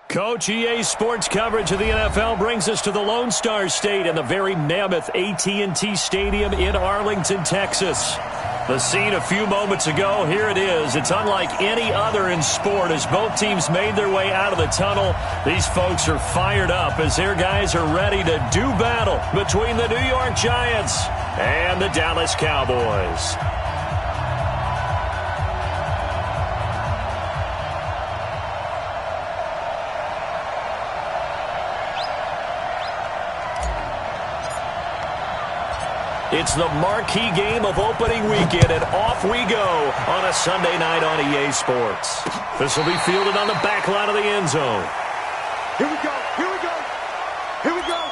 Coach, EA Sports coverage of the NFL brings us to the Lone Star State and the very mammoth AT&T Stadium in Arlington, Texas. The scene a few moments ago, here it is. It's unlike any other in sport as both teams made their way out of the tunnel. These folks are fired up as their guys are ready to do battle between the New York Giants and the Dallas Cowboys. It's the marquee game of opening weekend, and off we go on a Sunday night on EA Sports. This will be fielded on the back line of the end zone. Here we go, here we go, here we go.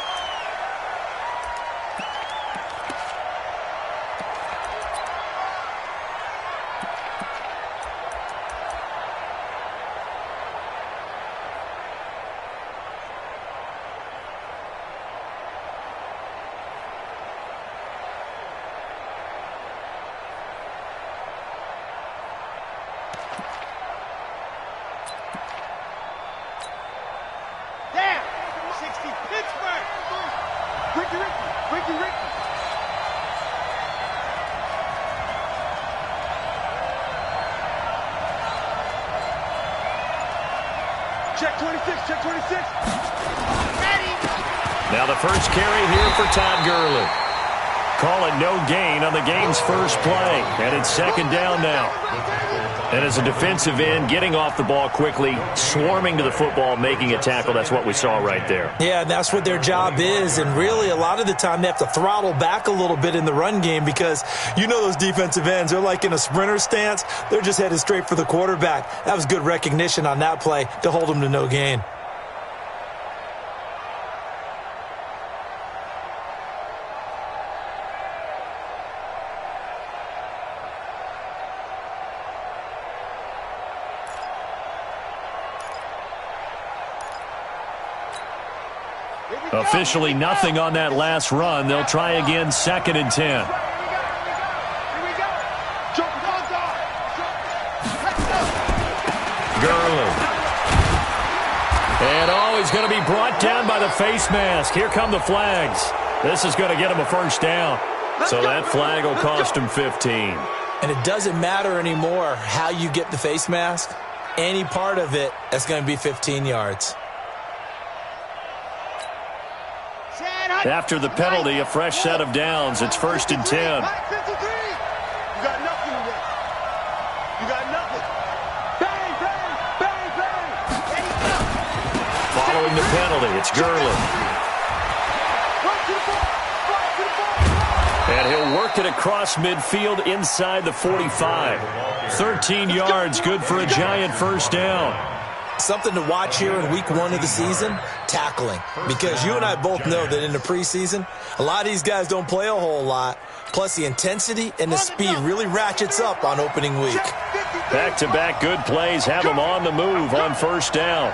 Check 26, check 26. Ready. Now the first carry here for Todd Gurley. Call it no gain on the game's first play. And it's second down now. And as a defensive end, getting off the ball quickly, swarming to the football, making a tackle, that's what we saw right there. Yeah, that's what their job is. And really, a lot of the time, they have to throttle back a little bit in the run game because you know those defensive ends, they're like in a sprinter stance. They're just headed straight for the quarterback. That was good recognition on that play to hold them to no gain. Officially nothing on that last run. They'll try again, 2nd and 10. Here we go. Gurley. And he's going to be brought down by the face mask. Here come the flags. This is going to get him a first down. So that flag will cost him 15. And it doesn't matter anymore how you get the face mask. Any part of it, that's going to be 15 yards. After the penalty, a fresh set of downs. It's 1st and 10. You got nothing today. You got nothing. Bang, bang, bang, bang. Following the penalty, it's Gurley. And he'll work it across midfield inside the 45. 13 yards, good for a Giant first down. Something to watch here in week 1 of the season, tackling. Because you and I both know that in the preseason, a lot of these guys don't play a whole lot. Plus the intensity and the speed really ratchets up on opening week. Back-to-back good plays have them on the move on first down.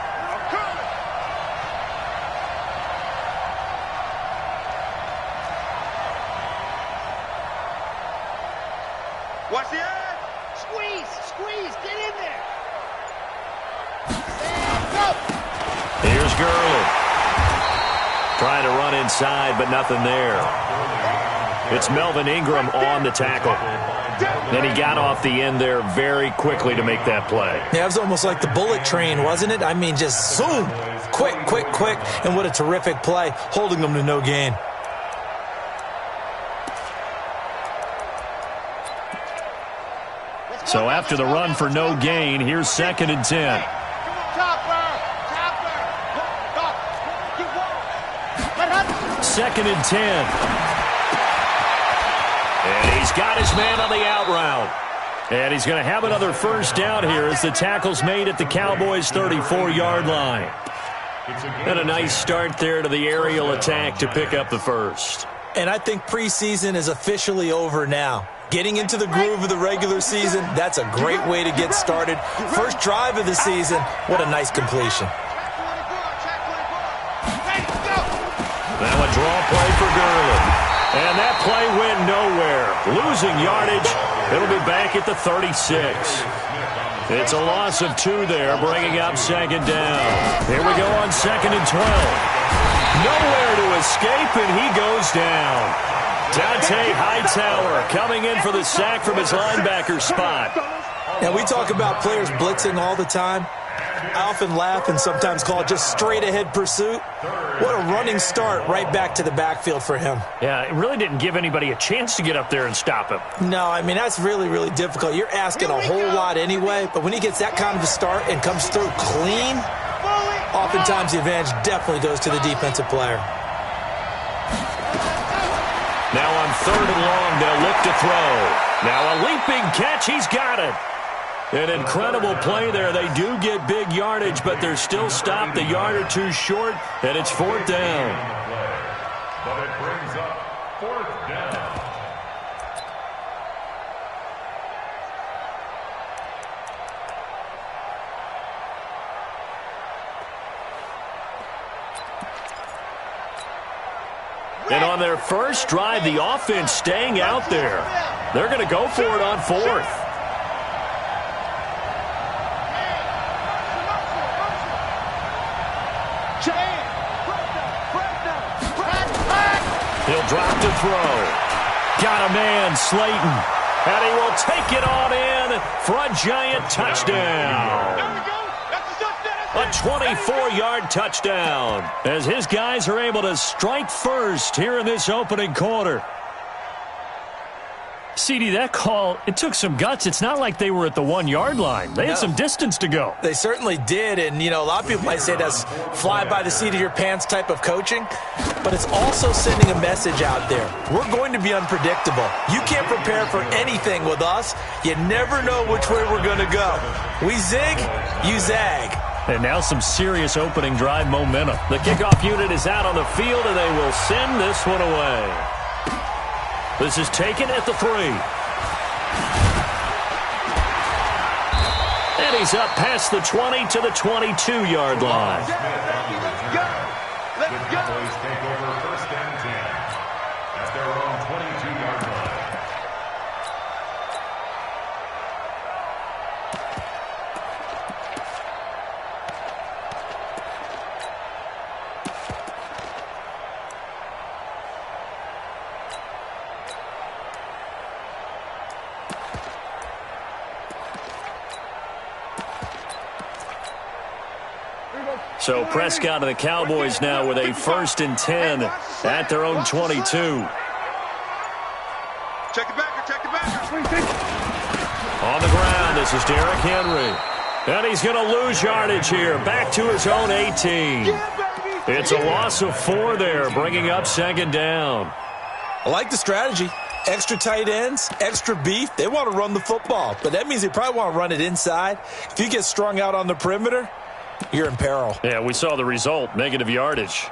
Watch the edge. Squeeze, get in there. Here's Gurley. Trying to run inside, but nothing there. It's Melvin Ingram on the tackle. And he got off the end there very quickly to make that play. Yeah, it was almost like the bullet train, wasn't it? I mean, just zoom. Quick. And what a terrific play, holding them to no gain. So after the run for no gain, here's 2nd and 10. Second and 10. And he's got his man on the out route. And he's going to have another first down here as the tackle's made at the Cowboys' 34-yard line. And a nice start there to the aerial attack to pick up the first. And I think preseason is officially over now. Getting into the groove of the regular season, that's a great way to get started. First drive of the season, what a nice completion. Now a draw play for Gurley. And that play went nowhere. Losing yardage. It'll be back at the 36. It's a loss of 2 there, bringing up second down. Here we go on 2nd and 12. Nowhere to escape, and he goes down. Dante Hightower coming in for the sack from his linebacker spot. And we talk about players blitzing all the time. I often laugh and sometimes call it just straight-ahead pursuit. What a running start right back to the backfield for him. Yeah, it really didn't give anybody a chance to get up there and stop him. No, I mean, that's really, really difficult. You're asking a whole lot anyway, but when he gets that kind of a start and comes through clean, oftentimes the advantage definitely goes to the defensive player. Now on 3rd and long, they'll look to throw. Now a leaping catch, he's got it. An incredible play there. They do get big yardage, but they're still stopped a yard or 2 short, and it's 4th down. But it brings up 4th down. And on their first drive, the offense staying out there. They're going to go for it on 4th. He'll drop to throw. Got a man, Slayton. And he will take it on in for a giant touchdown. A 24-yard touchdown as his guys are able to strike first here in this opening quarter. CD, that call, it took some guts. It's not like they were at the 1-yard line. They had some distance to go. They certainly did, and, you know, a lot of people might say that's fly by the seat of your pants type of coaching, but it's also sending a message out there. We're going to be unpredictable. You can't prepare for anything with us. You never know which way we're going to go. We zig, you zag. And now some serious opening drive momentum. The kickoff unit is out on the field, and they will send this one away. This is taken at the 3. And he's up past the 20 to the 22-yard line. The Cowboys take over 1st and 10 at their own 22-yard line. So Prescott and the Cowboys now with a 1st and 10 at their own 22. Check it back, check it back. On the ground, this is Derrick Henry. And he's going to lose yardage here, back to his own 18. It's a loss of 4 there, bringing up 2nd down. I like the strategy. Extra tight ends, extra beef. They want to run the football, but that means they probably want to run it inside. If you get strung out on the perimeter, you're in peril. Yeah, we saw the result, negative yardage.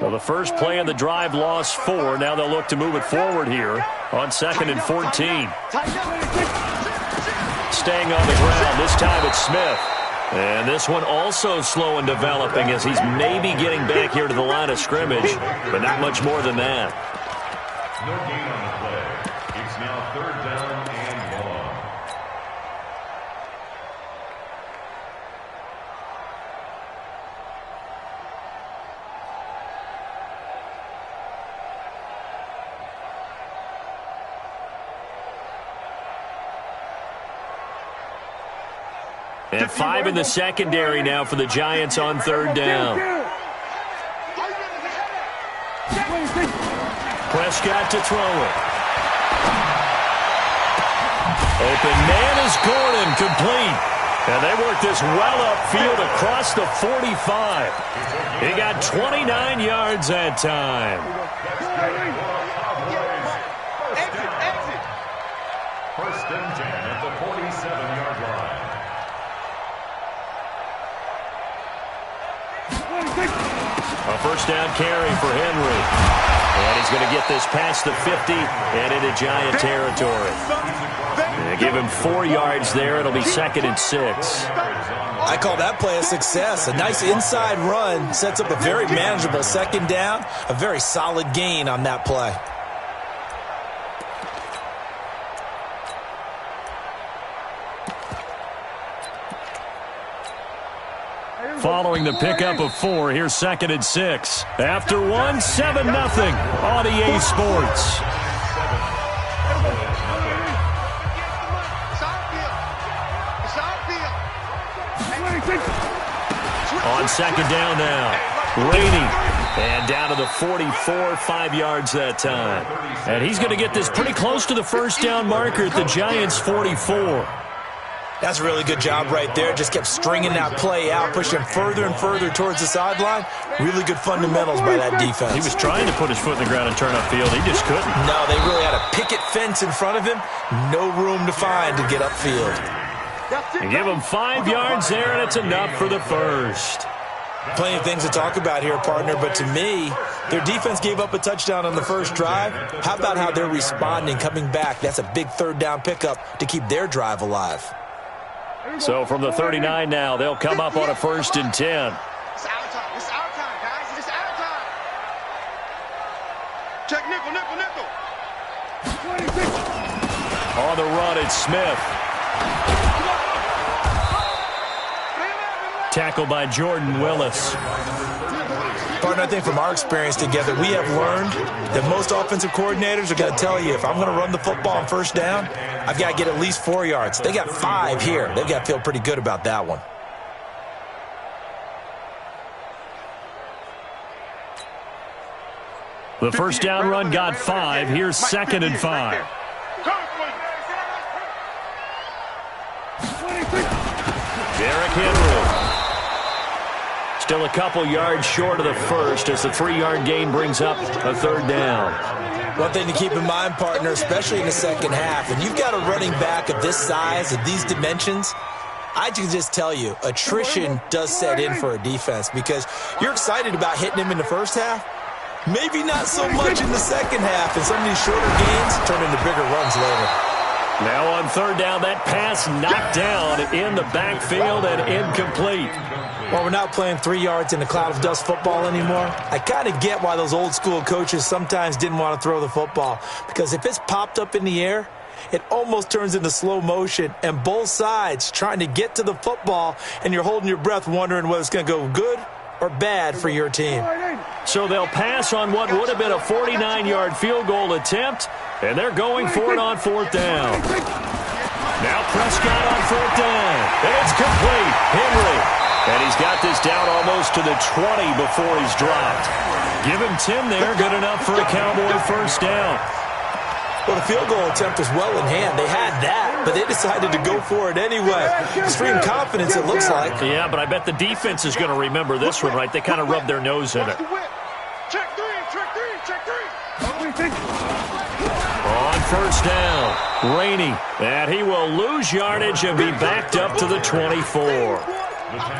Well, the first play of the drive lost 4. Now they'll look to move it forward here on 2nd and 14. Staying on the ground, this time it's Smith. And this one also slow in developing as he's maybe getting back here to the line of scrimmage, but not much more than that. No gain on the play. It's now 3rd down and long. And 5 in the secondary now for the Giants on 3rd down. Prescott to throw it. Open man is Gordon, complete. And they work this well upfield across the 45. He got 29 yards that time. First and 10 at the 47-yard line. A first down carry for Henry. And he's going to get this past the 50 and into Giant territory. They give him 4 yards there. It'll be 2nd and 6. I call that play a success. A nice inside run sets up a very manageable second down, a very solid gain on that play. Following the pickup of 4, here's 2nd and 6. After 1, 7-0 on EA Sports. On 2nd down now, Rainey. And down to the 44, 5 yards that time. And he's going to get this pretty close to the first down marker at the Giants' 44. That's a really good job right there. Just kept stringing that play out, pushing further and further towards the sideline. Really good fundamentals by that defense. He was trying to put his foot in the ground and turn upfield. He just couldn't. No, they really had a picket fence in front of him. No room to find to get upfield. And give him 5 yards there, and it's enough for the first. Plenty of things to talk about here, partner, but to me, their defense gave up a touchdown on the first drive. How about how they're responding, coming back? That's a big third down pickup to keep their drive alive. So from the 39 now, they'll come up on a 1st and 10. It's our time. It's our time, guys. It's our time. Check nickel, nickel, nickel. On the run, it's Smith. Tackled by Jordan Willis. Partner, I think from our experience together, we have learned that most offensive coordinators are going to tell you, if I'm going to run the football on first down, I've got to get at least 4 yards. They got 5 here. They've got to feel pretty good about that one. The first down run got 5. Here's 2nd and 5. Derrick Henry. Still a couple yards short of the first as the 3-yard gain brings up a 3rd down. One thing to keep in mind, partner, especially in the second half, when you've got a running back of this size, of these dimensions, I can just tell you, attrition does set in for a defense because you're excited about hitting him in the first half. Maybe not so much in the second half, and some of these shorter gains turn into bigger runs later. Now on 3rd down, that pass knocked down in the backfield and incomplete. Well, we're not playing 3 yards in a cloud of dust football anymore. I kind of get why those old school coaches sometimes didn't want to throw the football, because if it's popped up in the air, it almost turns into slow motion, and both sides trying to get to the football, and you're holding your breath wondering whether it's going to go good or bad for your team. So they'll pass on what would have been a 49-yard field goal attempt, and they're going for it on 4th down. Now Prescott on 4th down, and it's complete. Henry. And he's got this down almost to the 20 before he's dropped. Give him 10 there, good enough for a Cowboy first down. Well, the field goal attempt was well in hand. They had that, but they decided to go for it anyway. Extreme confidence, it looks like. Yeah, but I bet the defense is going to remember this one, right? They kind of rubbed their nose in it. Check 3, check 3, check 3. On 1st down, Rainey. And he will lose yardage and be backed up to the 24.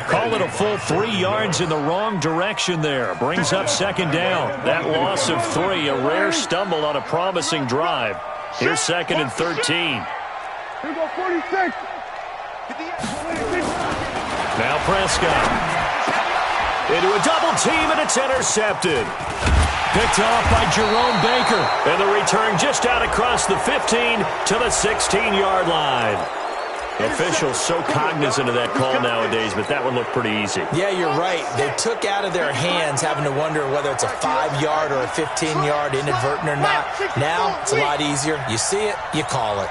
Call it a full 3 yards in the wrong direction there. Brings up 2nd down. That loss of 3, a rare stumble on a promising drive. Here's 2nd and 13. Here go 46. Now Prescott. Into a double team, and it's intercepted. Picked off by Jerome Baker. And the return just out across the 15 to the 16-yard line. Officials so cognizant of that call nowadays, but that one looked pretty easy. Yeah, you're right. They took out of their hands having to wonder whether it's a 5-yard or a 15-yard inadvertent or not. Now, it's a lot easier. You see it, you call it.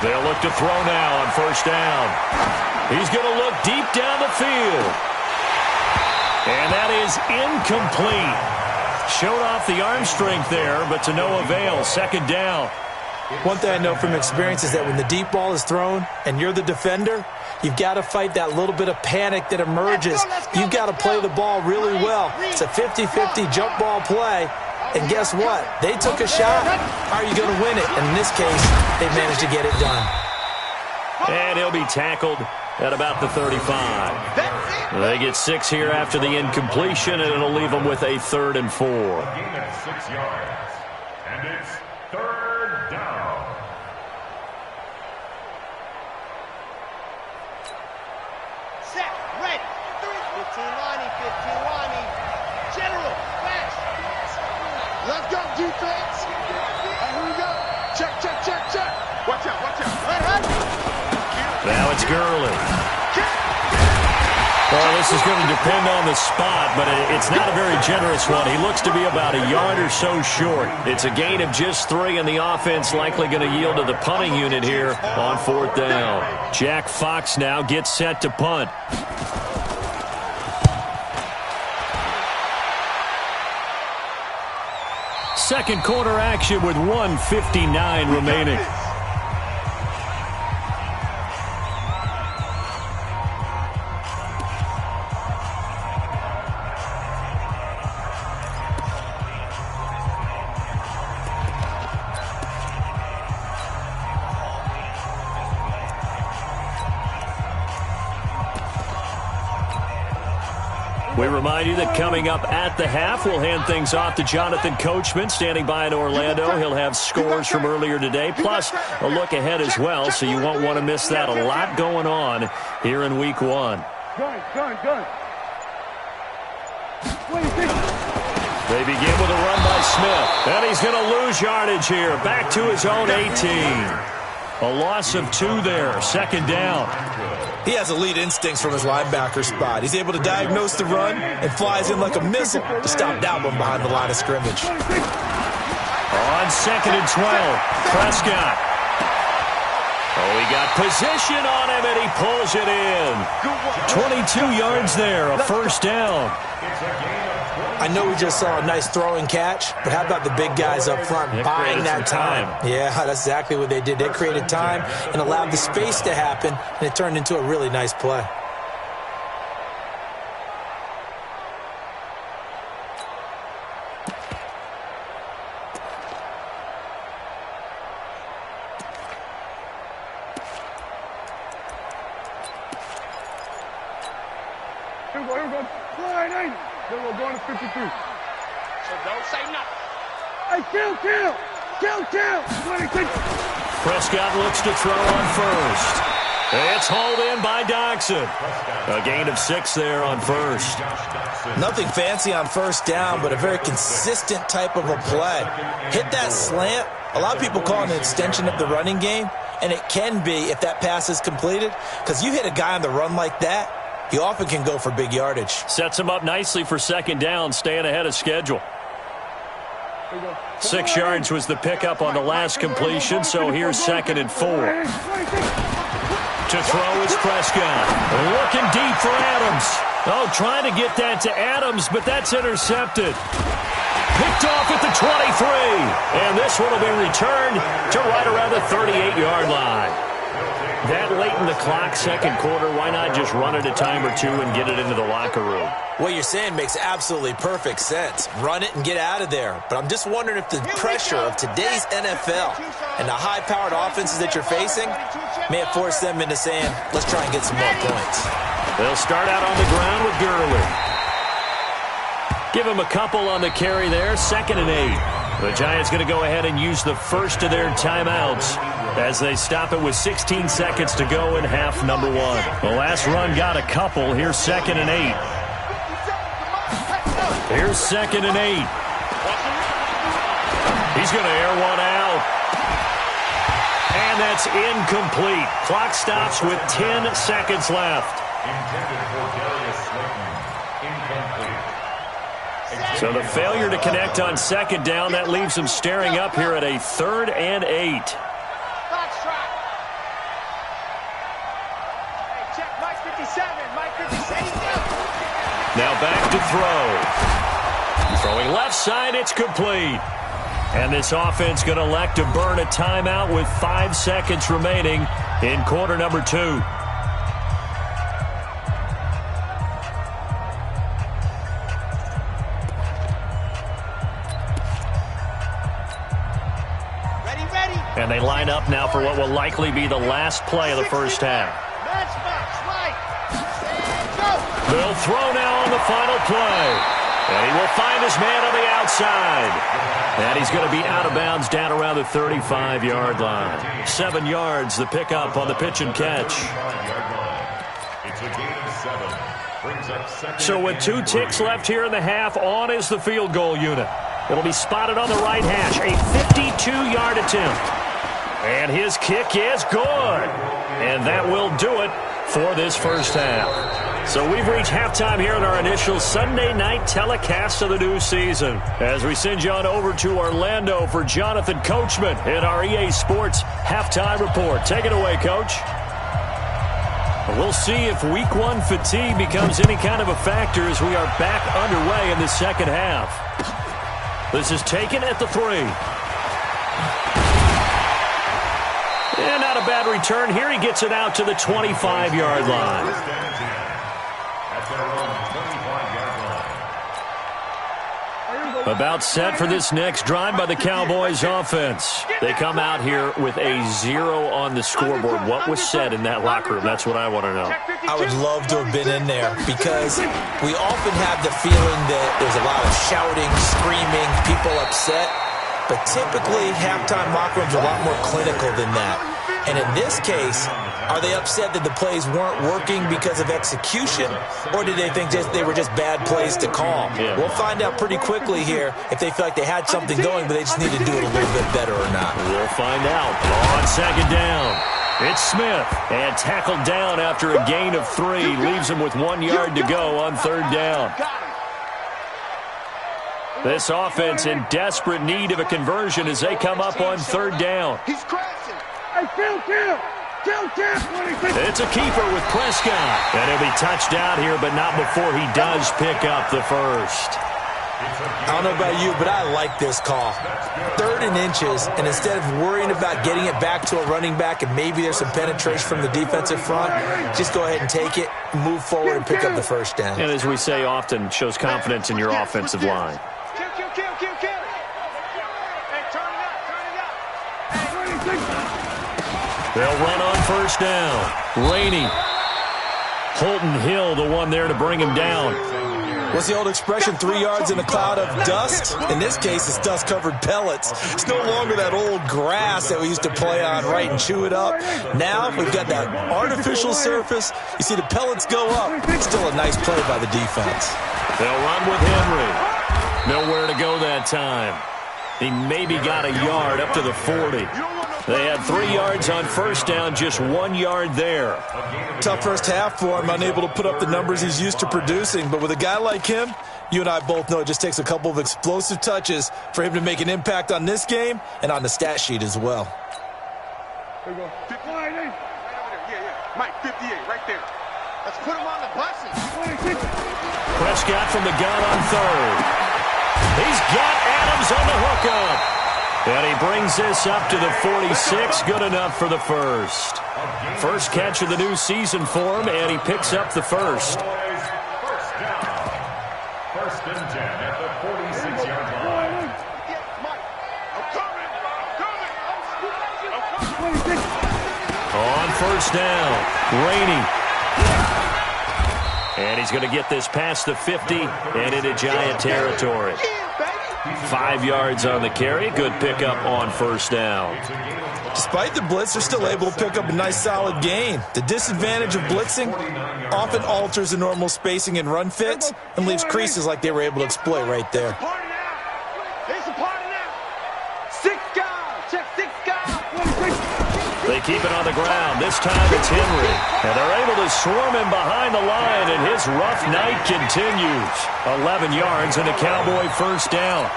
They'll look to throw now on 1st down. He's going to look deep down the field. And that is incomplete. Showed off the arm strength there, but to no avail. 2nd down. One thing I know from experience is that when the deep ball is thrown and you're the defender, you've got to fight that little bit of panic that emerges. You've got to play the ball really well. It's a 50-50 jump ball play. And guess what? They took a shot. How are you going to win it? And in this case, they managed to get it done. And he'll be tackled at about the 35. They get 6 here after the incompletion, and it'll leave them with a 3rd and 4. Gain of 6 yards. And it's 3rd down. it's Gurley. Well, this is going to depend on the spot, but it's not a very generous one. He looks to be about a yard or so short. It's a gain of just 3, and the offense likely going to yield to the punting unit here on 4th down. Jack Fox now gets set to punt. Second quarter action with 1:59 remaining. We remind you that coming up at the half, we'll hand things off to Jonathan Coachman, standing by in Orlando. He'll have scores from earlier today, plus a look ahead as well, so you won't want to miss that. A lot going on here in Week 1. Gun. They begin with a run by Smith, and he's going to lose yardage here. Back to his own 18. A loss of 2 there, 2nd down. He has elite instincts from his linebacker spot. He's able to diagnose the run and flies in like a missile to stop that one behind the line of scrimmage. On 2nd and 12, Prescott. Oh, he got position on him, and he pulls it in. 22 yards there, a 1st down. I know we just saw a nice throwing catch, but how about the big guys up front buying that time? Yeah, that's exactly what they did. They created time and allowed the space to happen, and it turned into a really nice play. Here we go. Line 80. Then we're going to 53. So don't say nothing. Hey, kill. 26. Prescott looks to throw on 1st. It's hauled in by Doxson. A gain of 6 there on 1st. Nothing fancy on 1st down, but a very consistent type of a play. Hit that slant. A lot of people call it an extension of the running game, and it can be if that pass is completed, because you hit a guy on the run like that, he often can go for big yardage. Sets him up nicely for 2nd down, staying ahead of schedule. 6 yards was the pickup on the last completion, so here's 2nd and 4. To throw is Prescott. Looking deep for Adams. Oh, trying to get that to Adams, but that's intercepted. Picked off at the 23. And this one will be returned to right around the 38-yard line. That late in the clock, 2nd quarter, why not just run it a time or 2 and get it into the locker room? What you're saying makes absolutely perfect sense. Run it and get out of there. But I'm just wondering if the pressure of today's NFL and the high-powered offenses that you're facing may have forced them into saying, let's try and get some more points. They'll start out on the ground with Gurley. Give him a couple on the carry there, 2nd and 8. The Giants going to go ahead and use the first of their timeouts as they stop it with 16 seconds to go in half number 1. The last run got a couple. Here's 2nd and 8. Here's 2nd and 8. He's going to air one out. And that's incomplete. Clock stops with 10 seconds left. Intended for Darius Slayton. Incomplete. So the failure to connect on 2nd down, that leaves him staring up here at a 3rd and 8. Now back to throw. Throwing left side, it's complete. And this offense going to elect to burn a timeout with 5 seconds remaining in quarter number 2. Ready. And they line up now for what will likely be the last play of the first half. They'll throw now on the final play. And he will find his man on the outside. And he's going to be out of bounds down around the 35-yard line. 7 yards, the pickup on the pitch and catch. It's a gain of 7. Brings up 2nd. So with 2 ticks left here in the half, on is the field goal unit. It'll be spotted on the right hash. A 52-yard attempt. And his kick is good. And that will do it for this first half. So we've reached halftime here in our initial Sunday night telecast of the new season. As we send you on over to Orlando for Jonathan Coachman in our EA Sports Halftime Report. Take it away, Coach. We'll see if week one fatigue becomes any kind of a factor as we are back underway in the second half. This is taken at the 3. And not a bad return here. He gets it out to the 25-yard line. About set for this next drive by the Cowboys offense. They come out here with a 0 on the scoreboard. What was said in that locker room? That's what I want to know. I would love to have been in there because we often have the feeling that there's a lot of shouting, screaming, people upset. But typically, halftime locker rooms are a lot more clinical than that. And in this case, are they upset that the plays weren't working because of execution, or did they think they were just bad plays to call? Yeah. We'll find out pretty quickly here if they feel like they had something going, but they just need to do it a little bit better or not. We'll find out. On second down, it's Smith. And tackled down after a gain of 3. Leaves him with 1 yard to go on third down. This offense in desperate need of a conversion as they come up on third down. He's crashing. Hey, kill. It's a keeper with Prescott. And he'll be touched out here, but not before he does pick up the first. I don't know about you, but I like this call. 3rd and inches, and instead of worrying about getting it back to a running back and maybe there's some penetration from the defensive front, just go ahead and take it, move forward, and pick up the first down. And as we say often, shows confidence in your offensive line. Kill. Hey, turn it up. They'll run on first down. Rainey. Holton Hill, the one there to bring him down. What's the old expression, 3 yards in a cloud of dust? In this case, it's dust-covered pellets. It's no longer that old grass that we used to play on, right, and chew it up. Now we've got that artificial surface. You see the pellets go up. It's still a nice play by the defense. They'll run with Henry. Nowhere to go that time. He maybe got a yard up to the 40. They had 3 yards on first down, just 1 yard there. Tough first half for him, unable to put up the numbers he's used to producing. But with a guy like him, you and I both know it just takes a couple of explosive touches for him to make an impact on this game and on the stat sheet as well. There you go. 58. Right over there. Yeah. Mike, 58, right there. Let's put him on the buses. Prescott from the gun on third. He's got Adams on the hookup. And he brings this up to the 46. Good enough for the first. First catch of the new season for him, and he picks up the first. First down. 1st and 10 at the 46-yard line. On first down, Rainey. And he's going to get this past the 50 and into Giant territory. 5 yards on the carry. Good pickup on first down. Despite the blitz, they're still able to pick up a nice solid gain. The disadvantage of blitzing often alters the normal spacing and run fits and leaves creases like they were able to exploit right there. It's a party now. 6 guys. Check 6 guys. They keep it on the ground. This time it's Henry. And they're able to swarm him behind the line, and his rough night continues. 11 yards and a Cowboy first down.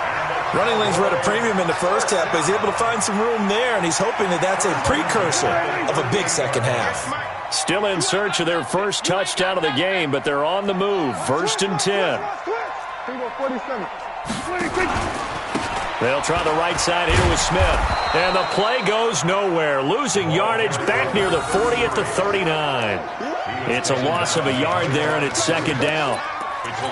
Running lanes were at a premium in the first half, but he's able to find some room there, and he's hoping that that's a precursor of a big second half. Still in search of their first touchdown of the game, but they're on the move. 1st and 10. They'll try the right side here with Smith. And the play goes nowhere. Losing yardage back near the 40 at the 39. It's a loss of a yard there, and it's second down.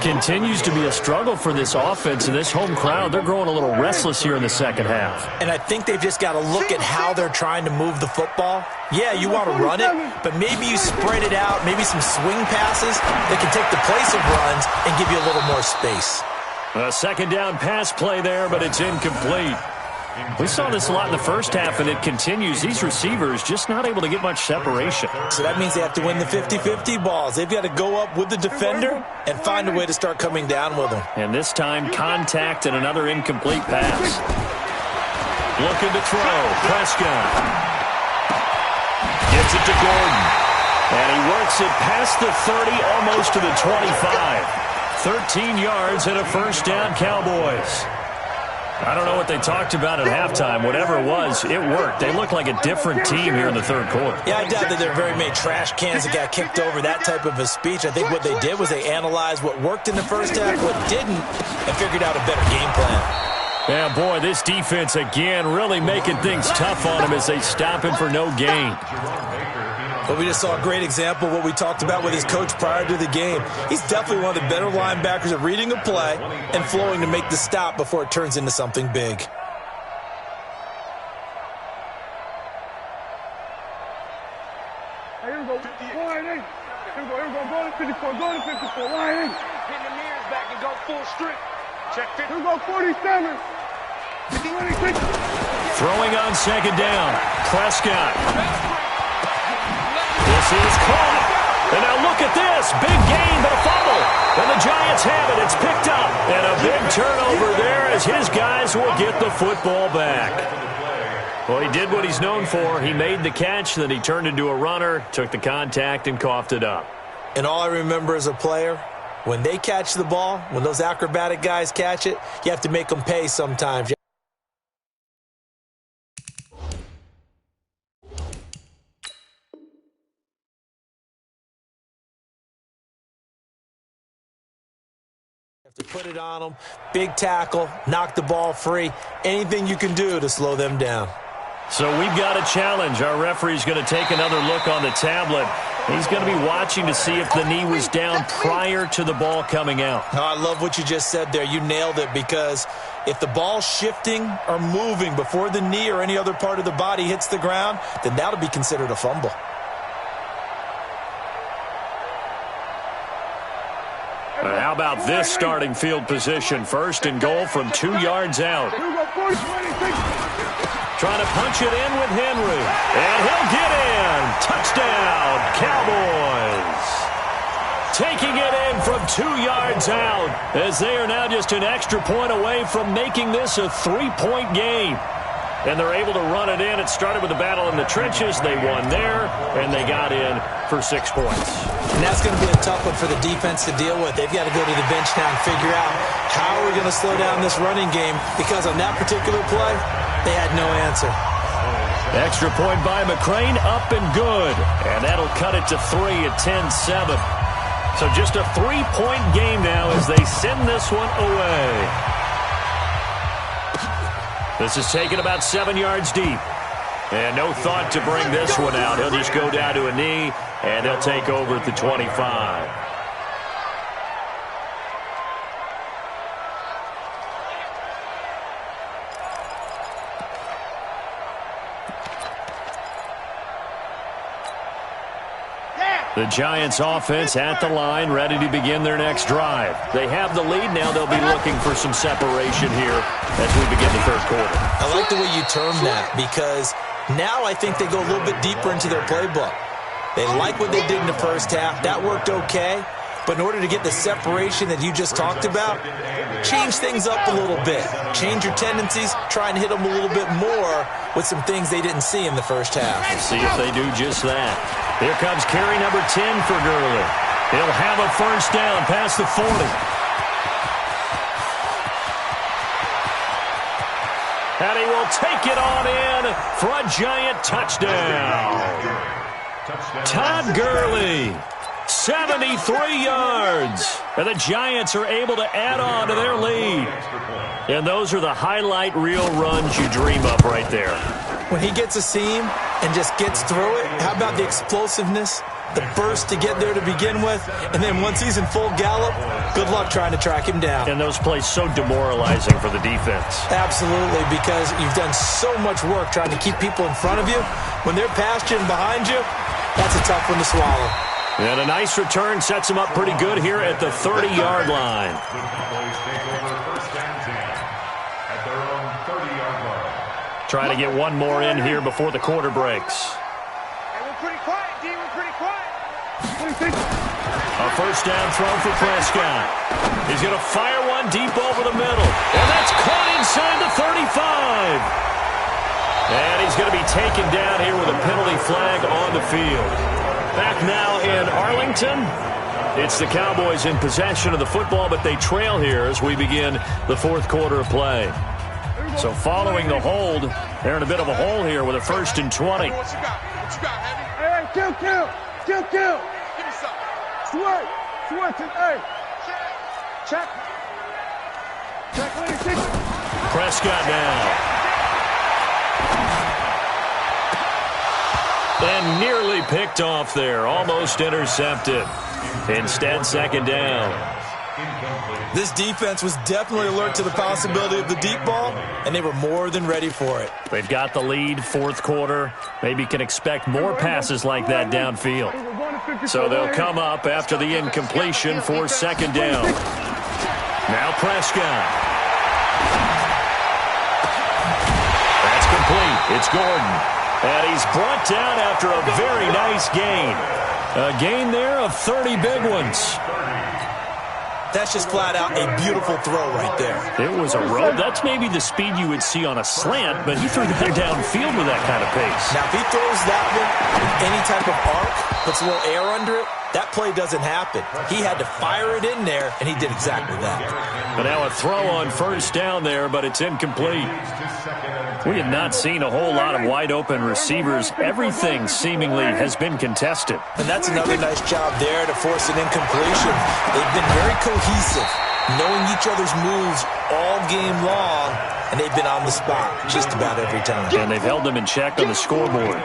Continues to be a struggle for this offense and this home crowd. They're growing a little restless here in the second half. And I think they've just got to look at how they're trying to move the football. Yeah, you want to run it, but maybe you spread it out, maybe some swing passes that can take the place of runs and give you a little more space. A second down pass play there, but it's incomplete. We saw this a lot in the first half, and it continues. These receivers just not able to get much separation. So that means they have to win the 50-50 balls. They've got to go up with the defender and find a way to start coming down with them. And this time, contact and another incomplete pass. Looking to throw. Prescott. Gets it to Gordon. And he works it past the 30, almost to the 25. 13 yards and a first down, Cowboys. I don't know what they talked about at halftime. Whatever it was, it worked. They look like a different team here in the third quarter. Yeah, I doubt that there are very many trash cans that got kicked over, that type of a speech. I think what they did was they analyzed what worked in the first half, what didn't, and figured out a better game plan. Yeah, boy, this defense again really making things tough on him as they stop him for no gain. But we just saw a great example of what we talked about with his coach prior to the game. He's definitely one of the better linebackers at reading a play and flowing to make the stop before it turns into something big. Hey, here we go. Line in. Here we go. Go to 54. Go to 54. Line in. Pin the mirrors back and go full strip. Check 50. Here we go. 47. 26. Throwing on second down. Prescott. This is caught. And now look at this. Big gain, but a fumble. And the Giants have it. It's picked up. And a big turnover there as his guys will get the football back. Well, he did what he's known for. He made the catch, then he turned into a runner, took the contact, and coughed it up. And all I remember as a player, when they catch the ball, when those acrobatic guys catch it, you have to make them pay sometimes. To put it on them, big tackle, knock the ball free, anything you can do to slow them down. So we've got a challenge. Our referee's going to take another look on the tablet. He's going to be watching to see if the knee was down prior to the ball coming out. Oh, I love what you just said there. You nailed it, because if the ball's shifting or moving before the knee or any other part of the body hits the ground, then that'll be considered a fumble. How about this starting field position? First and goal from 2 yards out. Trying to punch it in with Henry. And he'll get in. Touchdown, Cowboys. Taking it in from 2 yards out, as they are now just an extra point away from making this a 3-point game. And they're able to run it in. It started with a battle in the trenches. They won there, and they got in for 6 points. And that's going to be a tough one for the defense to deal with. They've got to go to the bench now and figure out how are we going to slow down this running game, because on that particular play, they had no answer. Extra point by McCrane, up and good. And that'll cut it to 3 at 10-7. So just a 3-point game now as they send this one away. This is taken about 7 yards deep. And no thought to bring this one out. He'll just go down to a knee, and he'll take over at the 25. The Giants offense at the line, ready to begin their next drive. They have the lead. Now they'll be looking for some separation here as we begin the third quarter. I like the way you termed that, because now I think they go a little bit deeper into their playbook. They like what they did in the first half. That worked okay. But in order to get the separation that you just talked about, change things up a little bit. Change your tendencies. Try and hit them a little bit more with some things they didn't see in the first half. See if they do just that. Here comes carry number 10 for Gurley. He'll have a first down past the 40. And he will take it on in for a Giant touchdown. Todd Gurley, 73 yards. And the Giants are able to add on to their lead. And those are the highlight reel runs you dream of right there. When he gets a seam and just gets through it, how about the explosiveness, the burst to get there to begin with, and then once he's in full gallop, good luck trying to track him down. And those plays so demoralizing for the defense. Absolutely, because you've done so much work trying to keep people in front of you. When they're past you and behind you, that's a tough one to swallow. And a nice return sets him up pretty good here at the 30-yard line. Trying to get one more in here before the quarter breaks. Hey, we're pretty quiet, D. We're pretty quiet. A first down throw for Prescott. He's going to fire one deep over the middle. And that's caught inside the 35. And he's going to be taken down here with a penalty flag on the field. Back now in Arlington. It's the Cowboys in possession of the football, but they trail here as we begin the fourth quarter of play. So following the hold, they're in a bit of a hole here with a 1st and 20. What you got? What you got, Heavy? Hey, kill. Give me something. Switch. Hey. Check. Prescott now. And nearly picked off there. Almost intercepted. Instead, 2nd down. This defense was definitely alert to the possibility of the deep ball, and they were more than ready for it. They've got the lead, fourth quarter. Maybe can expect more passes like that downfield. So they'll come up after the incompletion for 2nd down. Now Prescott. That's complete. It's Gordon. And he's brought down after a very nice gain. A gain there of 30 big ones. That's just flat out a beautiful throw right there. It was a rope. That's maybe the speed you would see on a slant, but he threw that downfield with that kind of pace. Now, if he throws that one with any type of arc, puts a little air under it, that play doesn't happen. He had to fire it in there, and he did exactly that. But now a throw on 1st down there, but it's incomplete. We have not seen a whole lot of wide-open receivers. Everything seemingly has been contested. And that's another nice job there to force an incompletion. They've been very cohesive, knowing each other's moves all game long, and they've been on the spot just about every time. And they've held them in check on the scoreboard.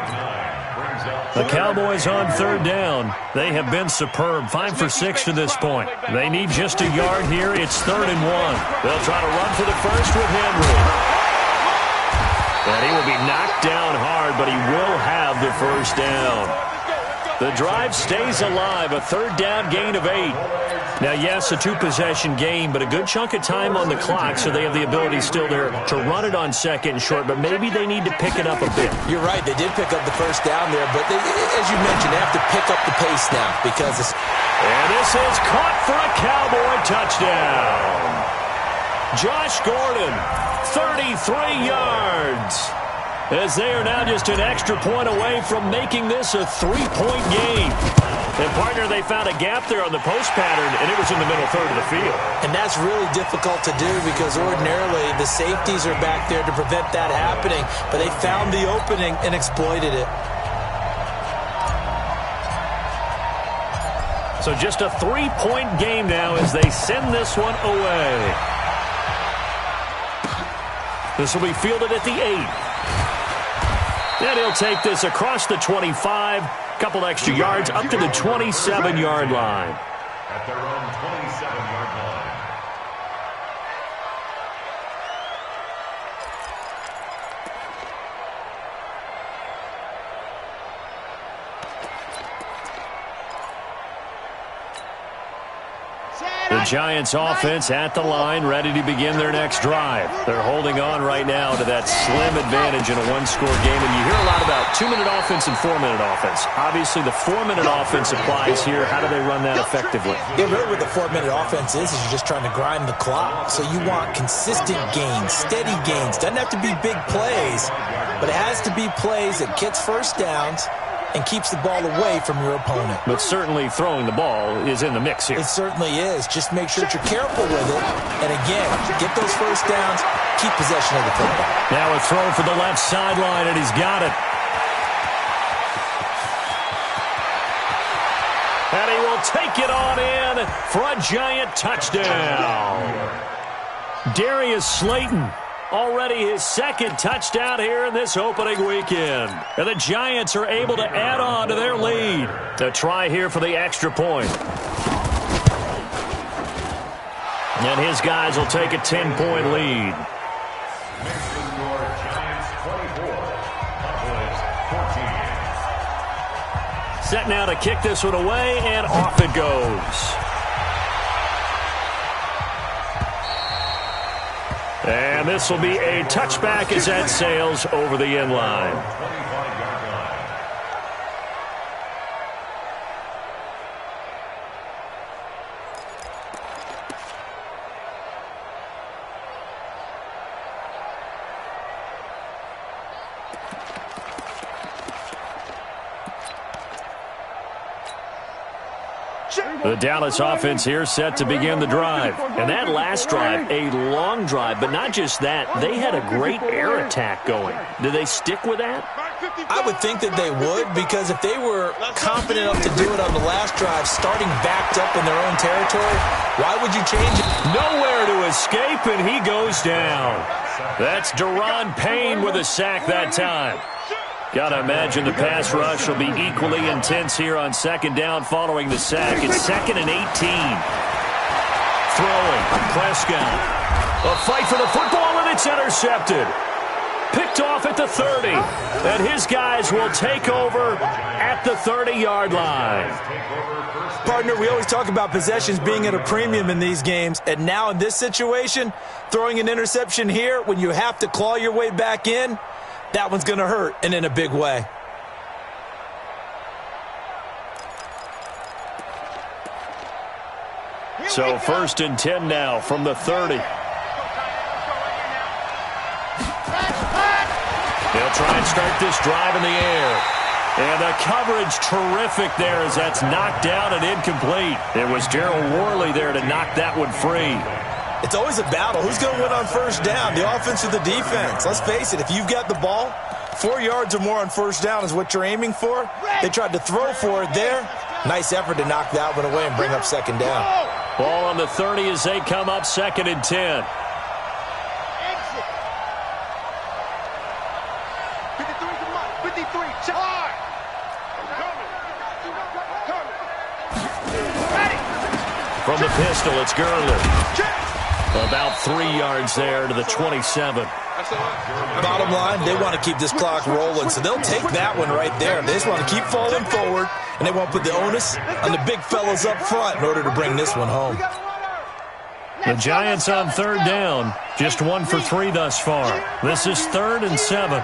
The Cowboys on 3rd down. They have been superb. 5 for 6 to this point. They need just a yard here. It's 3rd and 1. They'll try to run for the first with Henry. And he will be knocked down hard, but he will have the 1st down. The drive stays alive. A 3rd down gain of 8. Now, yes, a 2-possession game, but a good chunk of time on the clock, so they have the ability still there to run it on 2nd and short, but maybe they need to pick it up a bit. You're right. They did pick up the 1st down there, but they, as you mentioned, they have to pick up the pace now because it's... And this is caught for a Cowboy touchdown. Josh Gordon, 33 yards. As they are now just an extra point away from making this a 3-point game. And, partner, they found a gap there on the post pattern, and it was in the middle third of the field. And that's really difficult to do because ordinarily the safeties are back there to prevent that happening, but they found the opening and exploited it. So just a 3-point game now as they send this one away. This will be fielded at the 8. And he'll take this across the 25, couple extra yards up to the 27-yard line. At their own 27-yard line. The Giants offense at the line, ready to begin their next drive. They're holding on right now to that slim advantage in a one-score game. And you hear a lot about 2-minute offense and 4-minute offense. Obviously, the 4-minute offense applies here. How do they run that effectively? Yeah, really what the 4-minute offense is you're just trying to grind the clock. So you want consistent gains, steady gains. Doesn't have to be big plays, but it has to be plays that gets 1st downs and keeps the ball away from your opponent. But certainly throwing the ball is in the mix here. It certainly is. Just make sure that you're careful with it. And again, get those 1st downs, keep possession of the football. Now a throw for the left sideline, and he's got it. And he will take it on in for a Giant touchdown. Darius Slayton. Already his 2nd touchdown here in this opening weekend. And the Giants are able to add on to their lead. A try here for the extra point. And his guys will take a 10-point lead. Next to score, Giants 24, Cowboys 14. Set now to kick this one away, and off it goes. And this will be a touchback as that sails over the end line. 25-yard line. The Dallas offense here set to begin the drive. And that last drive, a long drive, but not just that. They had a great air attack going. Do they stick with that? I would think that they would, because if they were confident enough to do it on the last drive, starting backed up in their own territory, why would you change it? Nowhere to escape, and he goes down. That's Deron Payne with a sack that time. Gotta imagine the pass rush will be equally intense here on second down following the sack. It's 2nd and 18. Throwing, Prescott. A fight for the football, and it's intercepted. Picked off at the 30. And his guys will take over at the 30-yard line. Partner, we always talk about possessions being at a premium in these games. And now in this situation, throwing an interception here when you have to claw your way back in, that one's going to hurt, and in a big way. So 1st and 10 now from the 30. They'll try and start this drive in the air. And the coverage terrific there as that's knocked down and incomplete. It was Gerald Worley there to knock that one free. It's always a battle. Who's going to win on first down, the offense or the defense? Let's face it, if you've got the ball, 4 yards or more on first down is what you're aiming for. They tried to throw for it there. Nice effort to knock that one away and bring up second down. Ball on the 30 as they come up 2nd and 10. 53, charge! From the pistol, it's Gurley. About 3 yards there to the 27. Bottom line, they want to keep this clock rolling, so they'll take that one right there. They just want to keep falling forward, and they won't put the onus on the big fellas up front in order to bring this one home. The Giants on 3rd down, just 1 for 3 thus far. This is 3rd and 7.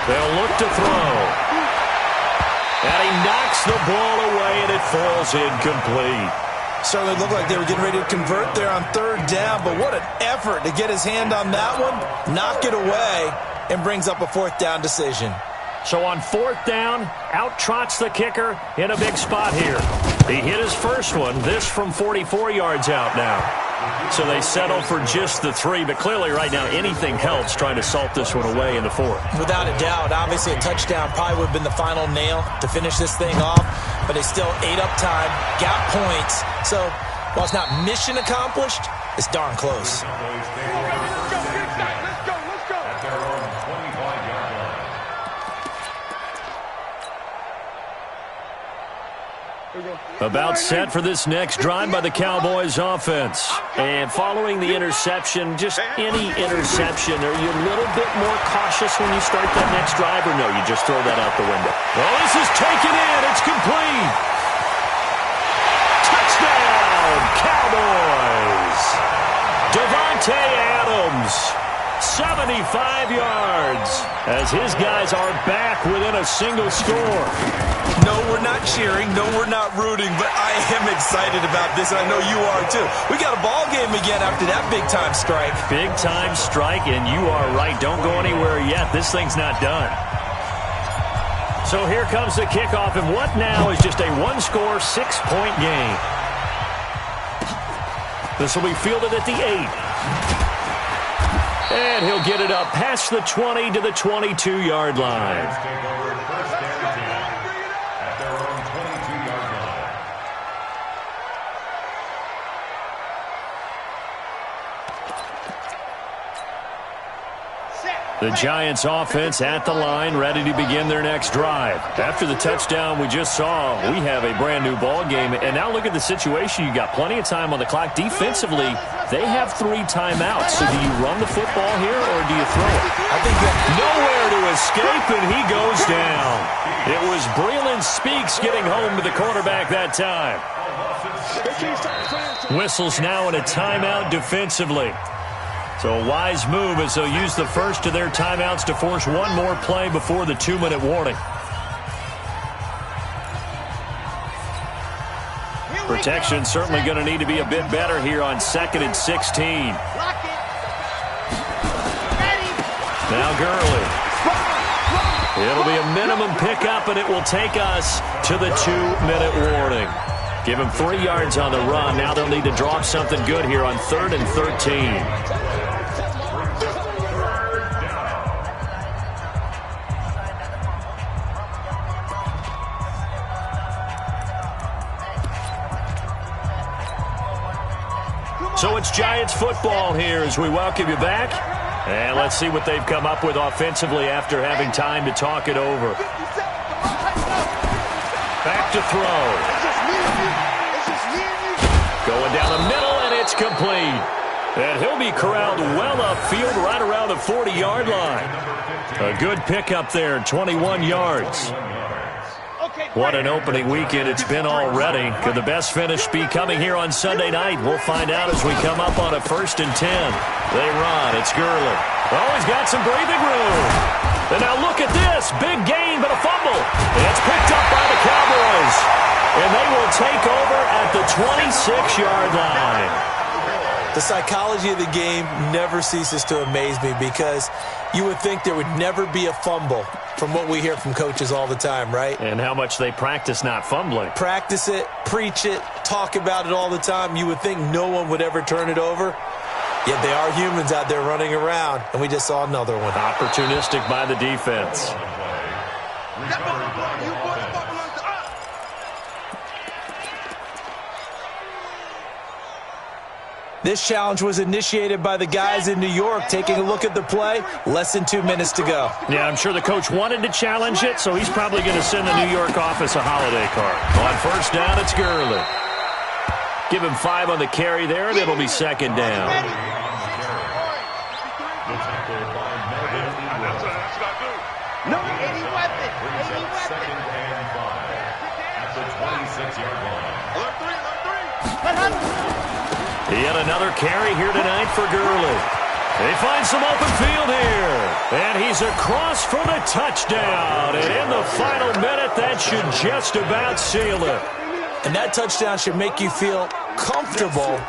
They'll look to throw. And he knocks the ball away, and it falls incomplete. Certainly looked like they were getting ready to convert there on 3rd down, but what an effort to get his hand on that one, knock it away, and brings up a 4th down decision. So on 4th down, out trots the kicker in a big spot here. He hit his first one, this from 44 yards out now. So they settle for just the 3, but clearly right now anything helps trying to salt this one away in the 4th. Without a doubt, obviously a touchdown probably would have been the final nail to finish this thing off, but they still ate up time, got points. So while it's not mission accomplished, it's darn close. About set for this next drive by the Cowboys offense. And following the interception, just any interception, are you a little bit more cautious when you start that next drive, or no, you just throw that out the window? Well, this is taken in. It's complete. Touchdown, Cowboys. Devontae Adams, 75 yards, as his guys are back within a single score. No, we're not cheering. No, we're not rooting, but I am excited about this, and I know you are too. We got a ball game again after that big-time strike. Big-time strike, and you are right. Don't go anywhere yet. This thing's not done. So here comes the kickoff, and what now is just a one-score, 6-point game. This will be fielded at the 8. And he'll get it up past the 20 to the 22-yard line. The Giants offense at the line, ready to begin their next drive. After the touchdown we just saw, we have a brand new ball game. And now look at the situation. You got plenty of time on the clock. Defensively, they have 3 timeouts. So do you run the football here or do you throw it? I think nowhere to escape, and he goes down. It was Breeland Speaks getting home to the quarterback that time. Whistles now in a timeout defensively. So a wise move as they'll use the first of their timeouts to force one more play before the 2-minute warning. Protection certainly going to need to be a bit better here on 2nd and 16. Now Gurley. It'll be a minimum pickup, and it will take us to the 2-minute warning. Give him 3 yards on the run. Now they'll need to drop something good here on 3rd and 13. So it's Giants football here as we welcome you back. And let's see what they've come up with offensively after having time to talk it over. Back to throw. Going down the middle, and it's complete. And he'll be corralled well upfield right around the 40-yard line. A good pickup there, 21 yards. What an opening weekend it's been already. Could the best finish be coming here on Sunday night? We'll find out as we come up on a 1st and 10. They run. It's Gurley. Oh, he's got some breathing room. And now look at this. Big gain, but a fumble. It's picked up by the Cowboys. And they will take over at the 26-yard line. The psychology of the game never ceases to amaze me because you would think there would never be a fumble from what we hear from coaches all the time, right? And how much they practice not fumbling. Practice it, preach it, talk about it all the time. You would think no one would ever turn it over. Yet they are humans out there running around, and we just saw another one. Opportunistic by the defense. This challenge was initiated by the guys in New York. Taking a look at the play, less than 2 minutes to go. Yeah, I'm sure the coach wanted to challenge it, so he's probably going to send the New York office a holiday card. On 1st down, it's Gurley. Give him 5 on the carry there, and it'll be 2nd down. No, any weapon. Second and 5 at the 26-yard line. Yet another carry here tonight for Gurley. They find some open field here. And he's across for the touchdown. And in the final minute, that should just about seal it. And that touchdown should make you feel comfortable.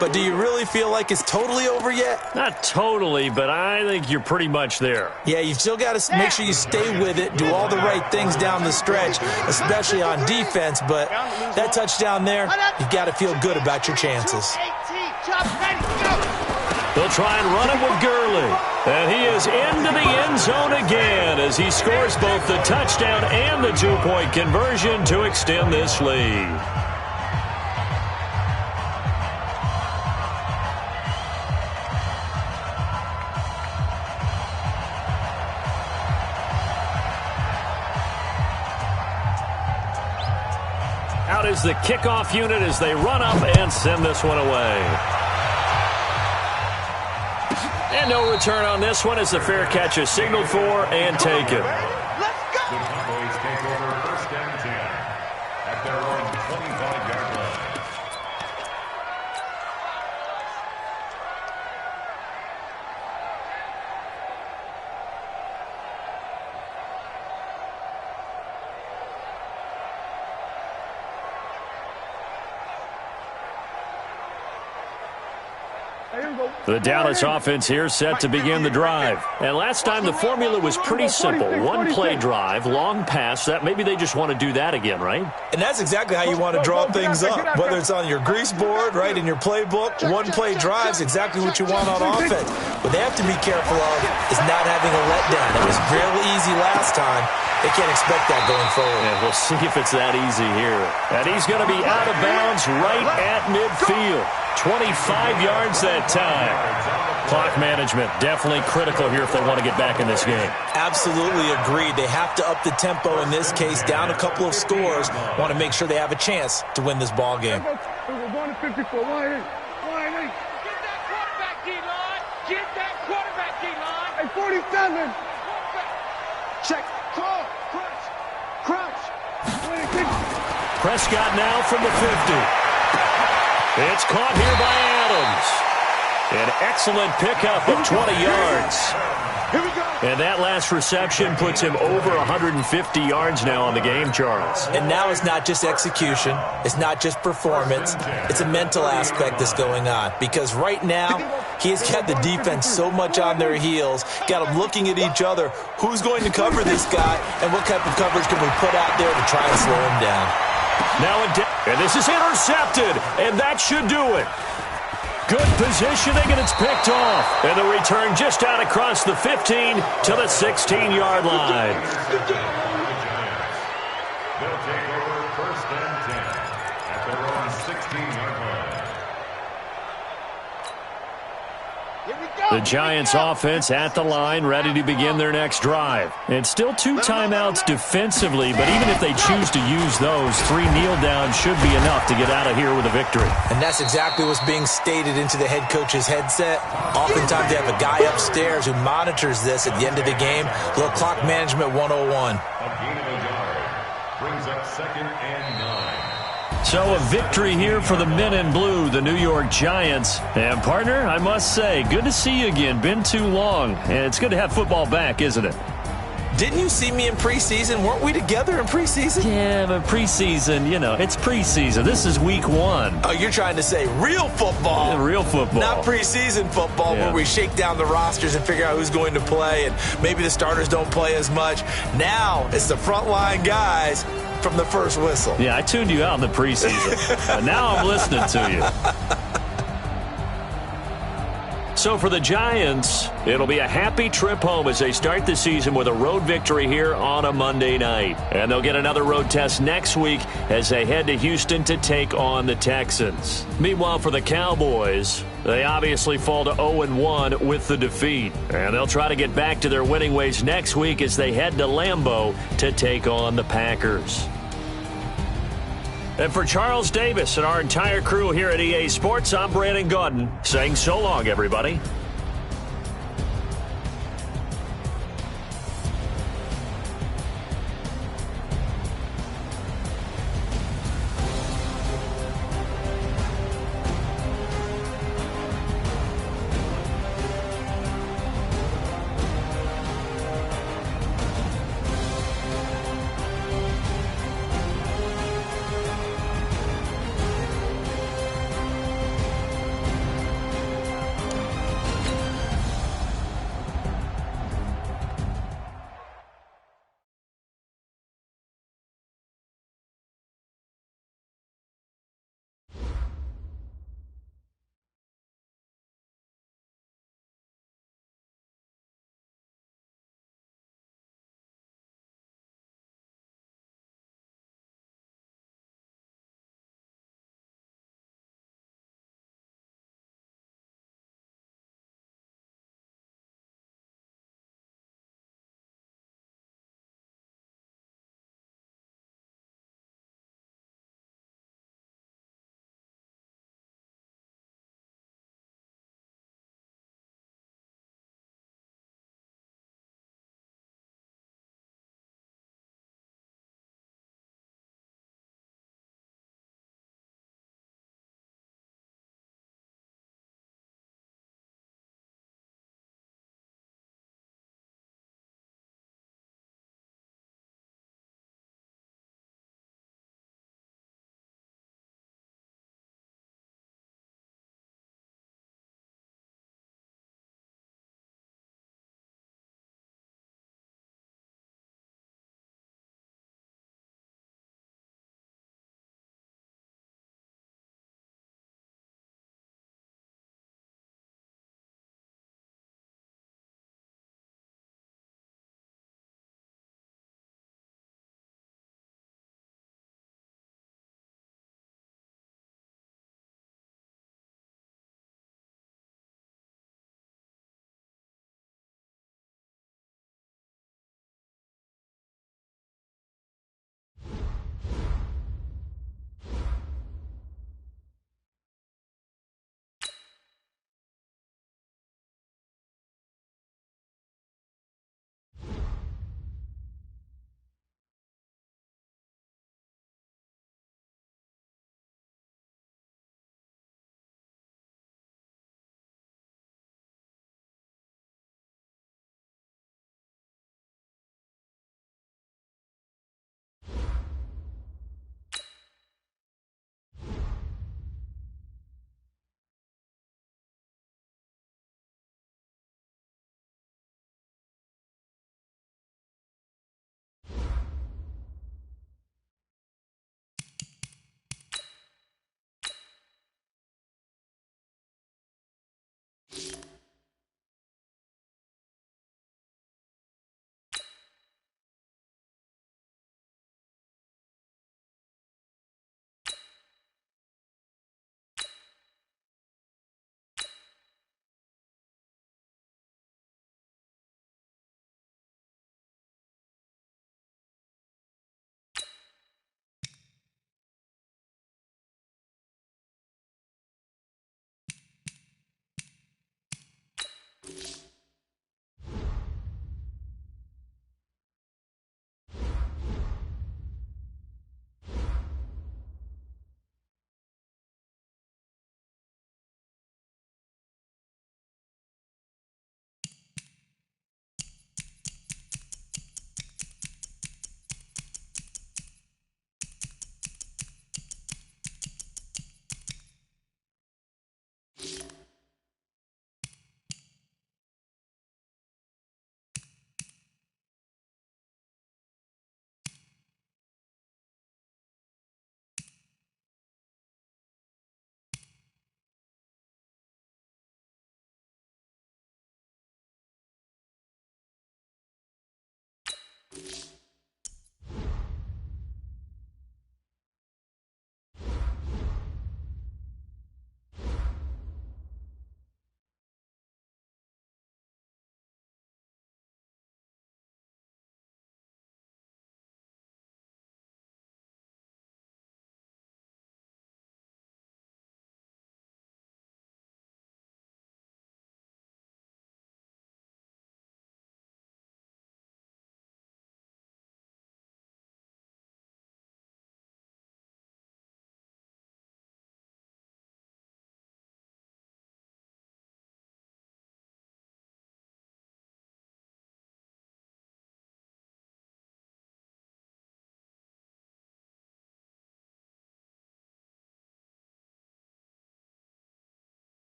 But do you really feel like it's totally over yet? Not totally, but I think you're pretty much there. Yeah, you've still got to make sure you stay with it, do all the right things down the stretch, especially on defense. But that touchdown there, you've got to feel good about your chances. They'll try and run it with Gurley. And he is into the end zone again as he scores both the touchdown and the 2-point conversion to extend this lead. Out is the kickoff unit as they run up and send this one away. And no return on this one as the fair catch is signaled for and taken. Let's go! The Cowboys take over 1st and 10 at their own 25-yard line. The Dallas offense here set to begin the drive. And last time the formula was pretty simple. 1-play drive, long pass. That maybe they just want to do that again, right? And that's exactly how you want to draw things up. Whether it's on your grease board, right, in your playbook, 1-play drive's exactly what you want on offense. What they have to be careful of is not having a letdown. It was real easy last time. They can't expect that going forward. And we'll see if it's that easy here. And he's going to be out of bounds right at midfield. 25 yards that time. Clock management definitely critical here if they want to get back in this game. Absolutely agreed. They have to up the tempo in this case, down a couple of scores. Want to make sure they have a chance to win this ball game. We're going to 54. Line 8. Get that quarterback, D-line. Get that quarterback, D-line. Hey, 47. Check. Call. Crunch. Prescott now from the 50. It's caught here by Adams. An excellent pickup of 20 yards. Here we go. And that last reception puts him over 150 yards now on the game, Charles. And now it's not just execution. It's not just performance. It's a mental aspect that's going on. Because right now, he has got the defense so much on their heels, got them looking at each other. Who's going to cover this guy, and what type of coverage can we put out there to try and slow him down? Now, and this is intercepted, and that should do it. Good positioning, and it's picked off. And the return just out across the 15 to the 16-yard line. They'll take over 1st and 10 at their own 16-yard line. The Giants offense at the line, ready to begin their next drive. And still 2 timeouts defensively, but even if they choose to use those, 3 kneel downs should be enough to get out of here with a victory. And that's exactly what's being stated into the head coach's headset. Oftentimes they have a guy upstairs who monitors this at the end of the game. Little clock management 101. A gain of a yard brings up 2nd and 9. So a victory here for the men in blue, the New York Giants. And, partner, I must say, good to see you again. Been too long. And it's good to have football back, isn't it? Didn't you see me in preseason? Weren't we together in preseason? Yeah, but preseason, you know, it's preseason. This is week 1. Oh, you're trying to say real football. Yeah, real football. Not preseason football where we shake down the rosters and figure out who's going to play, and maybe the starters don't play as much. Now it's the frontline guys from the first whistle. Yeah, I tuned you out in the preseason. But now I'm listening to you. So for the Giants, it'll be a happy trip home as they start the season with a road victory here on a Monday night. And they'll get another road test next week as they head to Houston to take on the Texans. Meanwhile, for the Cowboys, they obviously fall to 0-1 with the defeat. And they'll try to get back to their winning ways next week as they head to Lambeau to take on the Packers. And for Charles Davis and our entire crew here at EA Sports, I'm Brandon Gaudin saying so long, everybody.